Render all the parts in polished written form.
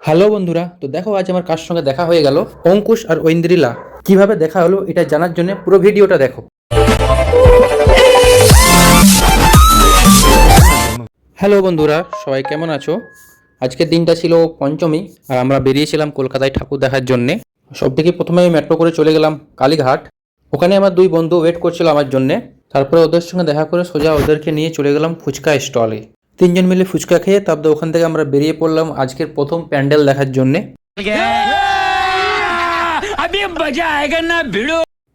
Hello বন্ধুরা, তো দেখো আজ আমার কার সঙ্গে দেখা হয়ে গেল। অঙ্কুশ আর ঐন্দ্রিলা কিভাবে দেখা হলো এটা জানার জন্য পুরো ভিডিওটা দেখো। হ্যালো বন্ধুরা, সবাই কেমন আছো? আজকের দিনটা ছিল পঞ্চমী আর আমরা বেরিয়েছিলাম কলকাতায় ঠাকুর দেখার জন্যে। সব থেকে প্রথমে আমি মেট্রো করে চলে গেলাম কালীঘাট। ওখানে আমার দুই বন্ধু ওয়েট করছিল আমার জন্যে। তারপরে ওদের সঙ্গে দেখা করে সোজা ওদেরকে নিয়ে চলে গেলাম ফুচকা স্টলে। তিনজন মিলে ফুচকা খেয়ে তারপরে ওখান থেকে আমরা বেরিয়ে পড়লাম আজকের প্রথম প্যান্ডেল দেখার জন্যে।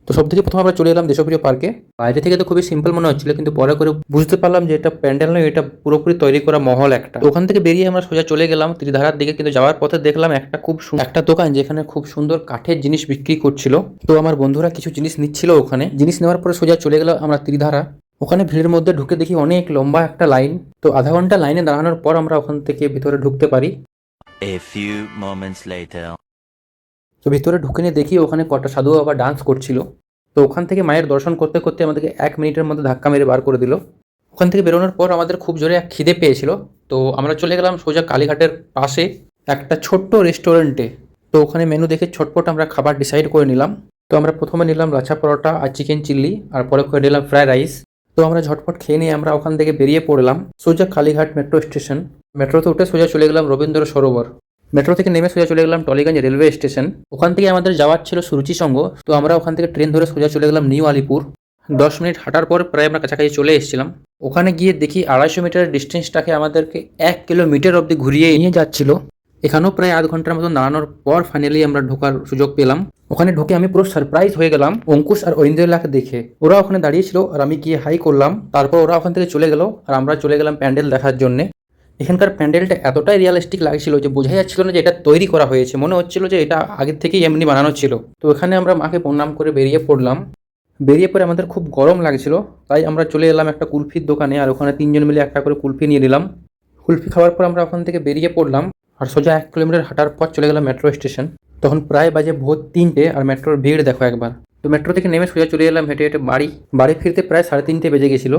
তো সব থেকে প্রথম আমরা চলে এলাম দেশপ্রিয় পার্কে। বাইরে থেকে তো খুবই সিম্পল মনে হচ্ছিল, কিন্তু পরে করে বুঝতে পারলাম যে এটা প্যান্ডেল নয়, এটা পুরোপুরি তৈরি করা মহল একটা। তো ওখান থেকে বেরিয়ে আমরা সোজা চলে গেলাম ত্রিধারার দিকে, কিন্তু যাওয়ার পথে দেখলাম একটা দোকান যেখানে খুব সুন্দর কাঠের জিনিস বিক্রি করছিল। তো আমার বন্ধুরা কিছু জিনিস নিচ্ছিল ওখানে। জিনিস নেওয়ার পরে সোজা চলে গেলাম আমরা ত্রিধারা। ওখানে ভিড়ের মধ্যে ঢুকে দেখি অনেক লম্বা একটা লাইন। তো আধা ঘন্টা লাইনে দাঁড়ানোর পর আমরা ওখান থেকে ভিতরে ঢুকতে পারি। A few moments later. তো ভিতরে ঢুকে নিয়ে দেখি ওখানে কটা সাধু বাবা ডান্স করছিল। তো ওখান থেকে মায়ের দর্শন করতে করতে আমাদেরকে 1 মিনিটের মধ্যে ধাক্কা মেরে বার করে দিল। ওখান থেকে বেরোনোর পর আমাদের খুব জোরে এক খিদে পেয়েছিল। তো আমরা চলে গেলাম সোজা কালীঘাটের পাশে একটা ছোট্ট রেস্টুরেন্টে। তো ওখানে মেনু দেখে ছটপট আমরা খাবার ডিসাইড করে নিলাম। তো আমরা প্রথমে নিলাম লাচ্ছা পরোটা আর চিকেন চিল্লি, আর পরে করে নিলাম ফ্রাইড রাইস। তো আমরা ঝটপট খেয়ে নিয়ে আমরা ওখান থেকে বেরিয়ে পড়লাম সোজা কালীঘাট মেট্রো স্টেশন। মেট্রোতে উঠে সোজা চলে গেলাম রবীন্দ্র সরোবর। মেট্রো থেকে নেমে সোজা চলে গেলাম টলিগঞ্জ রেলওয়ে স্টেশন। ওখান থেকে আমাদের যাওয়ার ছিল সুরুচি সঙ্গ। তো আমরা ওখান থেকে ট্রেন ধরে সোজা চলে গেলাম নিউ আলিপুর। 10 মিনিট হাঁটার পর প্রায় আমরা কাছাকাছি চলে এসেছিলাম। ওখানে গিয়ে দেখি 250 মিটারের ডিস্টেন্সটাকে আমাদেরকে 1 কিলোমিটার অবধি ঘুরিয়ে নিয়ে যাচ্ছিল। এখানেও প্রায় আধ ঘন্টার মতো দাঁড়ানোর পর ফাইনালি আমরা ঢোকার সুযোগ পেলাম। ওখানে ঢুকে আমি পুরো সারপ্রাইজ হয়ে গেলাম অঙ্কুশ আর ঐন্দ্রিলাকে দেখে। ওরা ওখানে দাঁড়িয়েছিল আর আমি গিয়ে হাই করলাম। তারপর ওরা ওখান থেকে চলে গেল আর আমরা চলে গেলাম প্যান্ডেল দেখার জন্যে। এখানকার প্যান্ডেলটা এতটাই রিয়েলিস্টিক লাগছিল যে বোঝা যাচ্ছিল না যে এটা তৈরি করা হয়েছে, মনে হচ্ছিল যে এটা আগের থেকেই এমনি বানানো ছিল। তো এখানে আমরা মাকে প্রণাম করে বেরিয়ে পড়লাম। বেরিয়ে পরে আমাদের খুব গরম লাগছিল, তাই আমরা চলে এলাম একটা কুলফির দোকানে, আর ওখানে তিনজন মিলে একটা করে কুলফি নিয়ে নিলাম। কুলফি খাওয়ার পর আমরা ওখান থেকে বেরিয়ে পড়লাম আর সোজা 1 কিলোমিটার হাঁটার পর চলে গেলাম মেট্রো স্টেশন। তখন প্রায় বাজে ভোর 3টে আর মেট্রোর ভিড় দেখো একবার। তো মেট্রো থেকে নেমে সোজা চলে এলাম হেঁটে হেঁটে বাড়ি ফিরতে প্রায় 3:30 বেজে গেছিলো।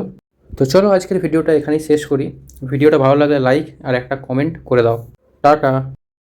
তো চলো আজকের ভিডিওটা এখানেই শেষ করি। ভিডিওটা ভালো লাগলে লাইক আর একটা কমেন্ট করে দাও। টাটা।